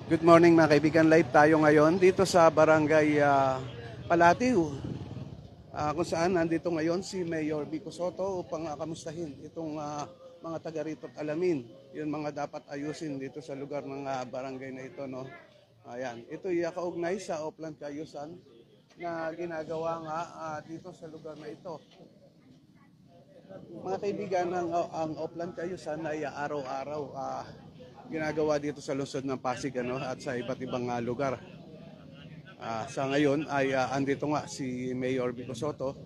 Good morning mga kaibigan, live tayo ngayon dito sa Barangay Palatiu, kung saan nandito ngayon si Mayor Vico Soto upang kamustahin itong mga taga rito at alamin yung mga dapat ayusin dito sa lugar ng barangay na ito. No? Ayan, ito ay kaugnay sa Oplan Cayusan na ginagawa nga dito sa lugar na ito. Mga kaibigan, ang Oplan Cayusan ay araw-araw ginagawa dito sa lungsod ng Pasig at sa iba't ibang lugar. Sa ngayon ay andito nga si Mayor Vico Soto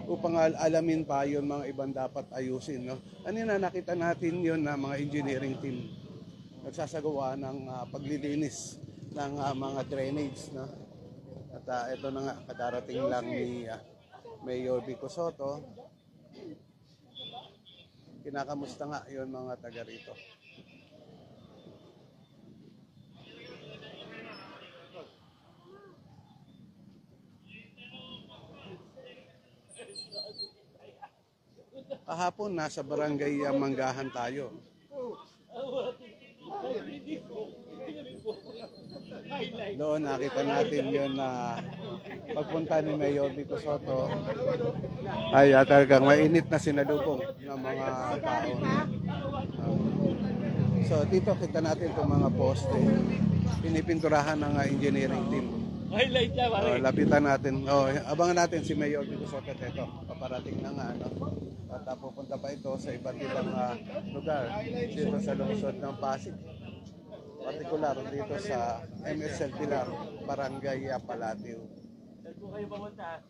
upang alamin pa yung mga ibang dapat ayusin. No? Kanina nakita natin yun na mga engineering team nagsasagawa ng paglilinis ng mga drainage. No? At ito na nga, kadarating lang ni Mayor Vico Soto. Kinakamusta nga yun mga taga rito. Kahapon nasa barangay Manggahan tayo. Doon nakita natin yun na pagpunta ni Mayor Vico Soto ay talagang mainit na sinalubong ng mga tao. So dito kita natin itong mga poste. Pinipinturahan ng engineering team. Highlight niya, pare. Lapitan natin. Abangan natin si Mayor Vico Soto. Ito, paparating na nga. At pupunta pa ito sa iba't ibang lugar dito sa lungsod ng Pasig. Partikular dito sa MSL Pilar, Barangay Palatiu. Saan po kayo pumunta?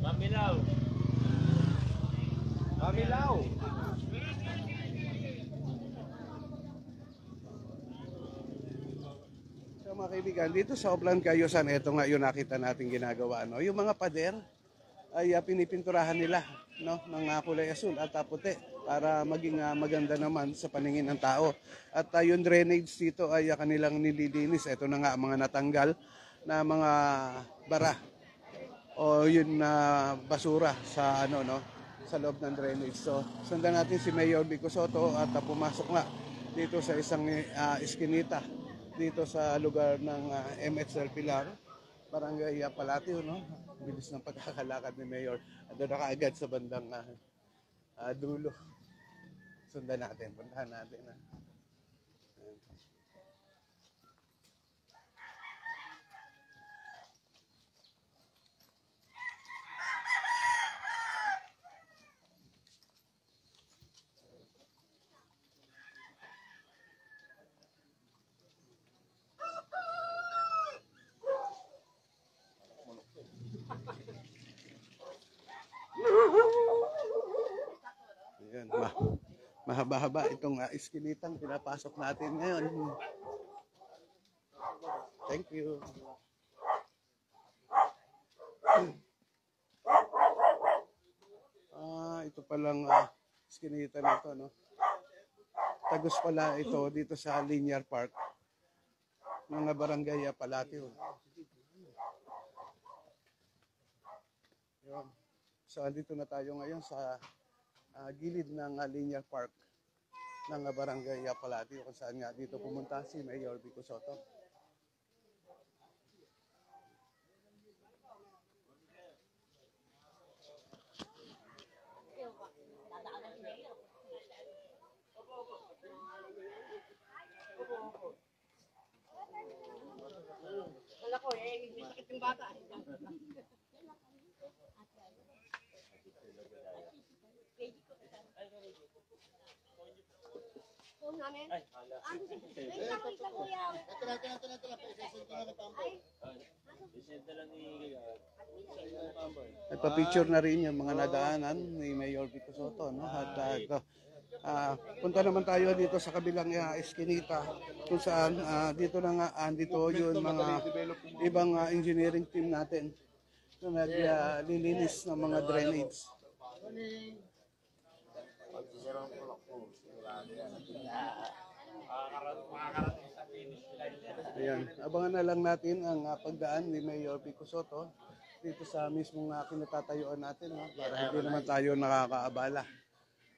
Mamilaw. Mamilaw. So mga kaibigan, dito sa Oplan Cayusan, ito nga yung nakita natin ginagawa. No? Yung mga pader ay pinipinturahan nila ng kulay asul at puti para maging maganda naman sa paningin ng tao. At yung drainage dito ay kanilang nililinis. Ito na nga mga natanggal na mga bara o yun na basura sa sa loob ng drainage. So sundan natin si Mayor Vico Soto at pumasok nga dito sa isang iskinita dito sa lugar ng MSL Pilar, Barangay Palatiu. Bilis ng pagkakalakad ni Mayor. Doon na kaagad sa bandang dulo. Sundan natin, puntahan natin. Ayan, mahaba-haba itong iskinitang pinapasok natin ngayon. Thank you. Ito palang iskinita nito, no? Tagos pala ito dito sa Linear Park ng Barangay Palatiu. So andito na tayo ngayon sa gilid ng Linear Park ng Barangay Palatiu, kung saan nga dito pumunta si Mayor Vico Soto. Wala ko may sakit yung bata. Namin? Ay, hala. Nakita ko yan. Ito na. Isesend ko na ng pamboy. Isend na lang ni Nagpa-picture na rin yung mga nadaanan ni Mayor Vico Soto. At punta naman tayo dito sa kabilang eskinita kung saan dito na nga andito yung mga ibang engineering team natin na naglilinis ng mga drainage. makakarating sa Ayan, abangan na lang natin ang pagdaan ni Mayor Pico Soto dito sa mismong kinatatayuan natin, no? Para hindi naman tayo nakakaabala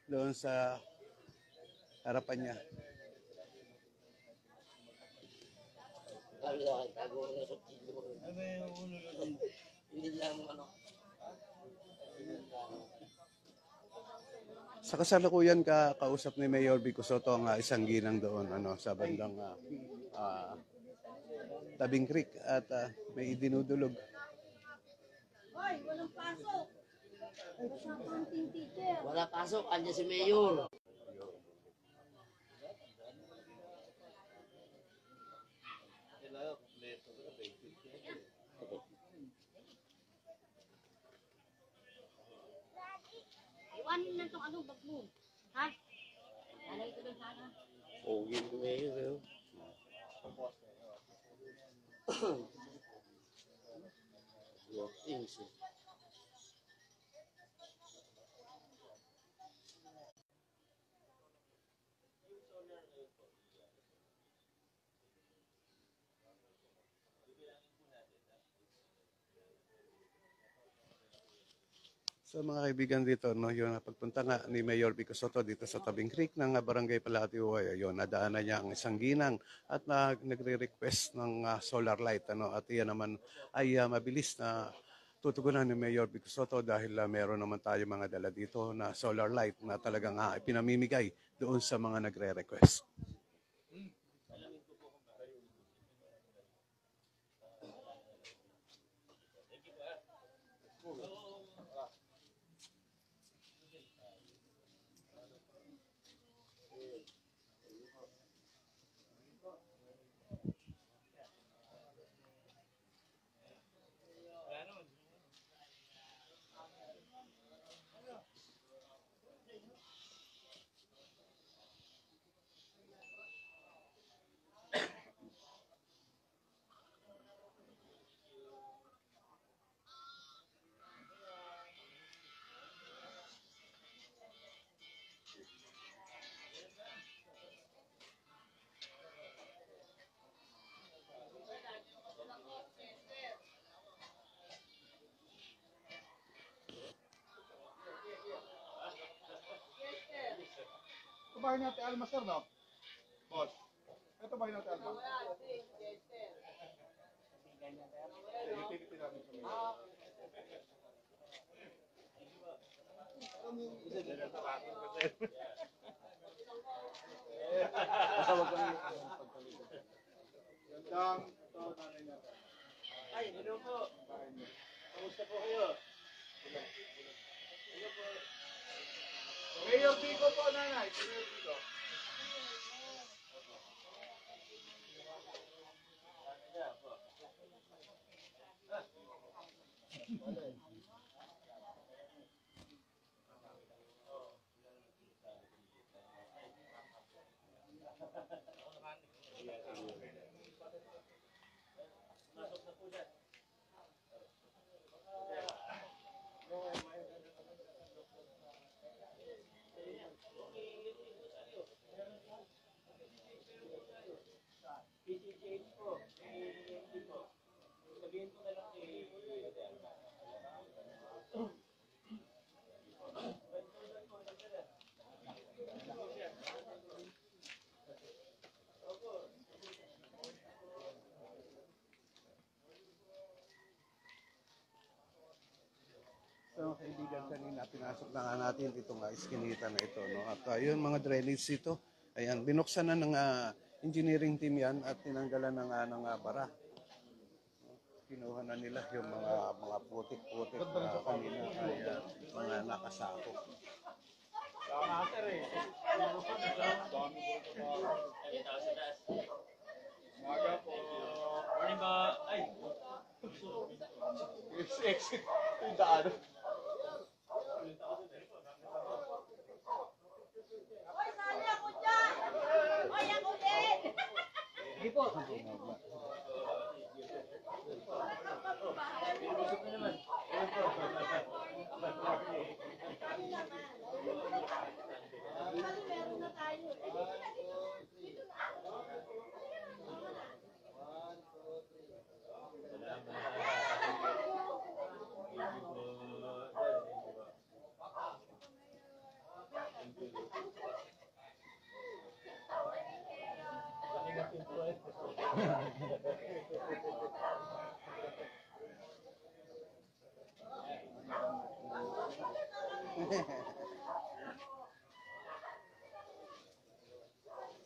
doon sa harapan niya. Sa kasalukuyan kausap ni Mayor Vico Soto ang isang ginang doon sa bandang Tabing Creek at may idinudulog. Hoy, walang pasok. Basta accounting teacher. Wala pasok, andyan si Mayor. Iwanin na itong bag mo. Ha? Lalagay ko doon sana. Pogi si Mayor. Walking siya. So mga kaibigan dito, no, yung pagpunta nga ni Mayor Vico Soto dito sa Tabing Creek ng Barangay Palatiuay, ayun, nadaanan niya ang isang ginang at nagre-request ng solar light. At iyan naman ay mabilis na tutugunan ni Mayor Vico Soto dahil meron naman tayo mga dala dito na solar light na talagang pinamimigay doon sa mga nagre-request. Ito bahay natin Alma, sir, no? Boss. Ito bahay natin Alma. Utility namin sa mga. Gandang ito, nanay natin. Ay, hello po. Kamusta po kayo? Mayor Pico po, nanay. Mayor Pico. PCGH po. Hindi po. Sabihin ko na lang kay So kaibigan, kanina pinasok na nga natin itong iskinita na ito. No? At yun mga drainage ito, ayan, binuksan na ng engineering team yan at tinanggalan ng bara. Kinuha na nila yung mga putik-putik na kanina ay mga nakasako. Maga po. Morning ba? Ay, Exit. Yung daan. Hoy, sali ako dyan! Hoy, ako din! hindi po. Meron na tayo. Dito na.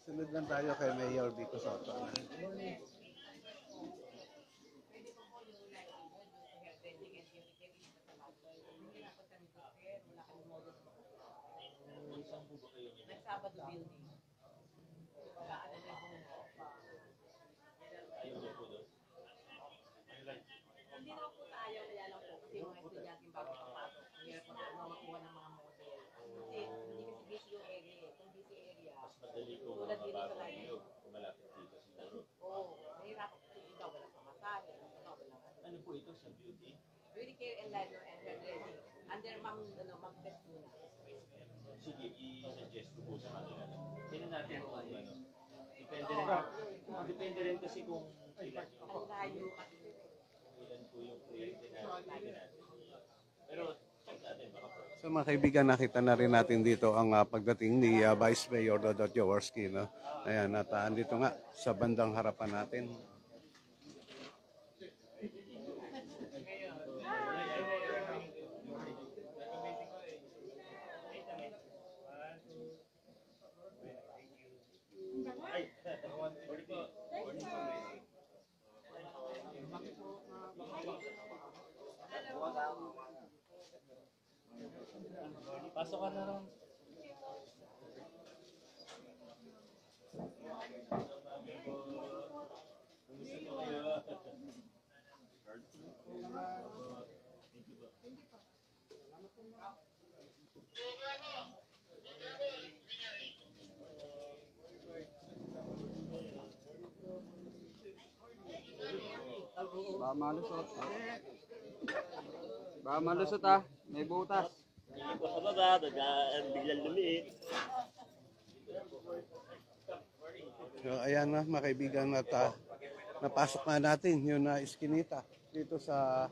Sunod lang tayo kay Mayor Vico Soto. Nagsabado building. Hindi naman po tayo, kaya lang po. Kasi yung mga estudyante bago papasok, ang hirap makuha ng mga model. Kasi hindi kasi busy yung area eh. Kung busy area, tulad dito sa line. Oo, nahirapan kasi iba, walang pamasahe, walang Ano po ito sa beauty? beauty care and liner and hairdressing. Under Ma'am Beth muna. Sige, i-suggest ko po sa kanila. Tingnan natin kung ano. Depende rin kasi kung ilan Ang layo kasi. po yung kliyente natin. Pero check natin baka po. So mga kaibigan, nakita na rin natin dito ang pagdating ni Vice Mayor Dodot Jaworski. No? Ayan, nataan dito nga sa bandang harapan natin. Pasok ka na rin. Baka malusot. Baka malusot ah. May butas. Hindi ko sa baba, biglang lumiit. So ayan na mga kaibigan, at napasok na natin yung iskinita dito sa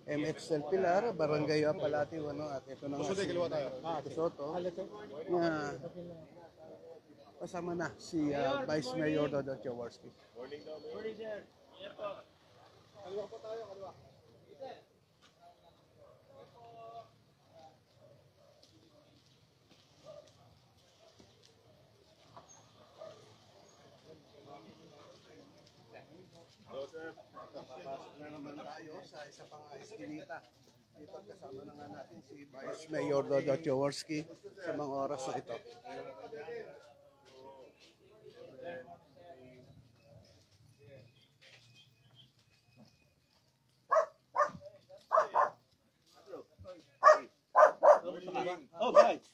MH Del Pilar, Barangay Apalatiu, ano, at ito na nga si Vico Soto na kasama na si Vice Mayor Dodot Jaworski. Papasok na naman tayo sa isa pang iskinita. Dito kasama na nga natin si Vice Mayor Dodot Jaworski sa mga oras na ito. Oh, guys!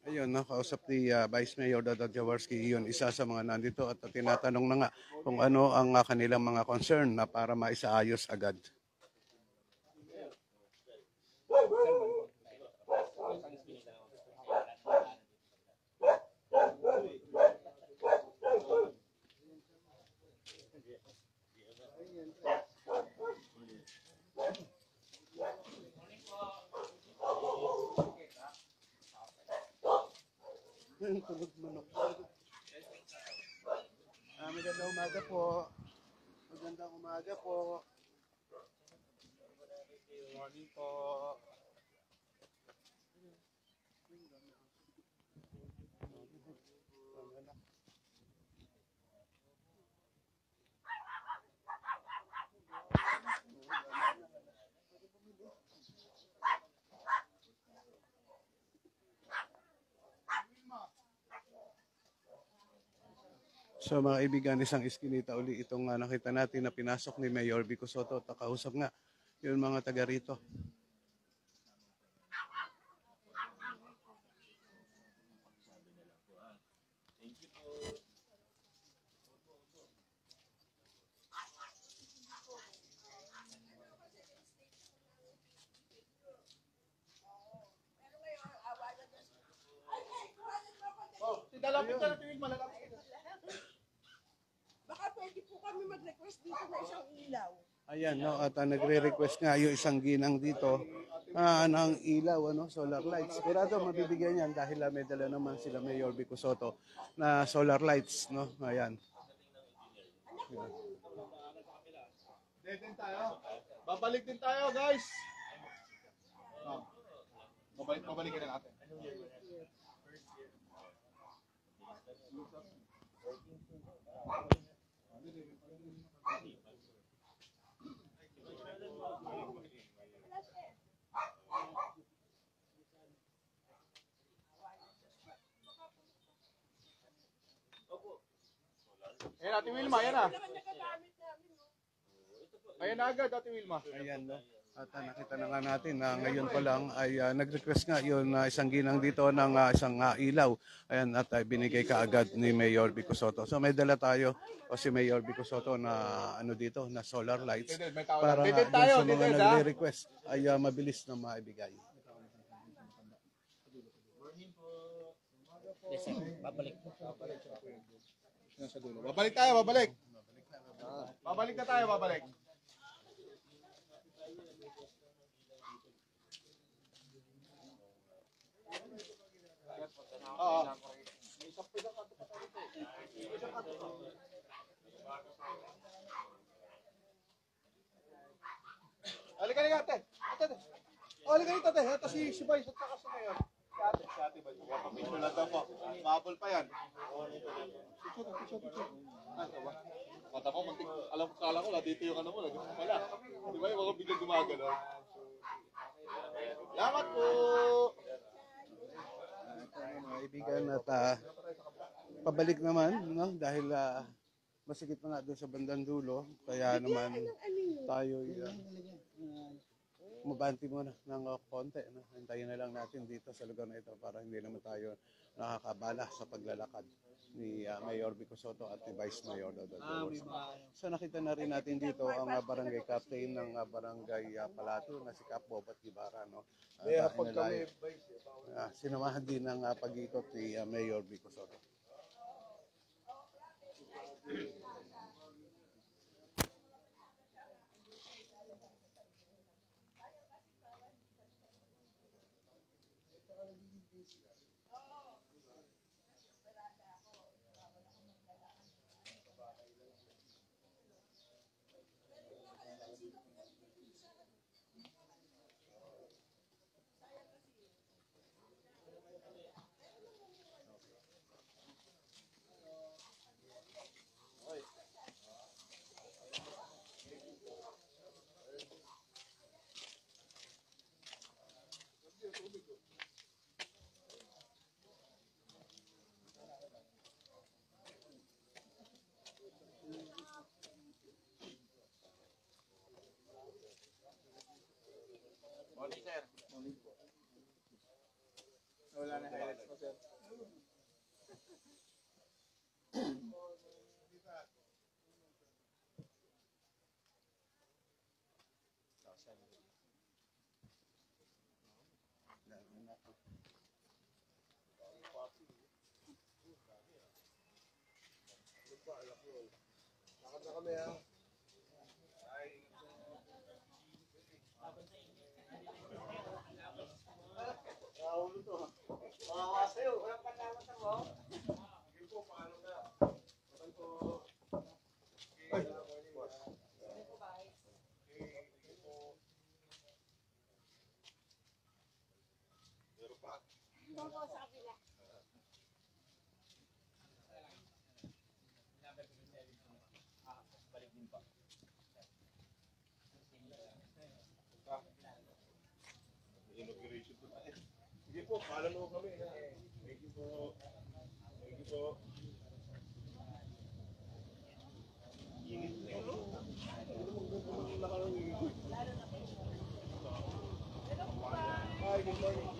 Ayun, no, kausap ni Vice Mayor Dodot Jaworski, yun, isa sa mga nandito at tinatanong na nga kung ano ang kanilang mga concern na para maisaayos agad. Tulog manok. Magandang umaga po. Magandang umaga po. Morning po. So mga kaibigan, isang iskinita uli itong nakita natin na pinasok ni Mayor Vico Soto at nakausap nga yung mga taga rito. Dalapit ka na tuwing malalapit. Baka pwede po kami mag-request dito na isang ilaw. Ayan, no, at nagre-request nga yung isang ginang dito ng ilaw, ano, solar lights. Sigurado mabibigyan yan dahil may dala naman sila Mayor Vico Soto na solar lights, no? Ayan. Dead din tayo. Babalik din tayo, guys. Oh. Babalikin na natin. Ayan, Ate Wilma, ayan na. Ayan na agad, Ate Wilma. Ayan, no? At nakita na nga natin na ngayon pa lang ay nag-request nga yun isang ginang dito ng isang ilaw. Ayan, at binigay kaagad ni Mayor Vico Soto. So may dala tayo o si Mayor Vico Soto na ano dito, na solar lights May tao para lang. nga Dito tayo, dun sa mga dito, ha? nagre-request ay mabilis na maibigay. Nasa dulo. Babalik tayo, babalik. Babalik na tayo, babalik. Oo. Halika, halika, ate. Ate. Oh, halika dito, ate. Ito si Bay, sa takas na ngayon. Si ate ba? Papapicture lang daw po. Bubble pa yan. Picture. Ito ba? Mata mo, mantik. Alam ko, kala ko, dito yung ano mo. Wala. Di ba yung mga biglang gumagano? Salamat po! Mga kaibigan at pabalik naman, no? Dahil masikip na nga doon sa bandang dulo, kaya naman tayo mabanti muna ng konti. No? Hintayin na lang natin dito sa lugar na ito para hindi naman tayo nakakabala sa paglalakad ni Mayor Vico Soto at ni Vice Mayor Dodo Dolores. So nakita na rin natin dito ang barangay captain ng barangay Palato na si Cap Bobat Ibarra. No? Sinamahan din ng pag-ikot ni Mayor Vico Soto. Morning, sir. Wala na highlights mo, sir. Lakad na kami, ha? Naulo to, ha? Makawa sa'yo. Walang pagkamatang mo. Sige po, paano na? Paano po? Ay! Meron pa. Doon po sa kabila. Inauguration po tayo. Sige po, paalam mo kami. Thank you po. Thank you po. Init na yun. Hi, good morning.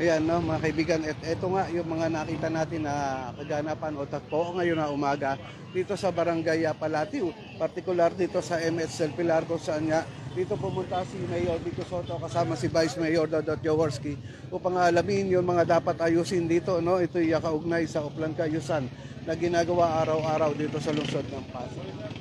Ayan, no, mga kaibigan, ito nga yung mga nakita natin na kaganapan o tagpo ngayon na umaga dito sa Barangay Palatio, particular dito sa MS El Pilar kung saan nga dito pumunta si Mayor Vico Soto kasama si Vice Mayor Dodot Jaworski upang alamin yung mga dapat ayusin dito, no? Ito yung kaugnay sa Uplan Kayusan na ginagawa araw-araw dito sa lungsod ng Pasig.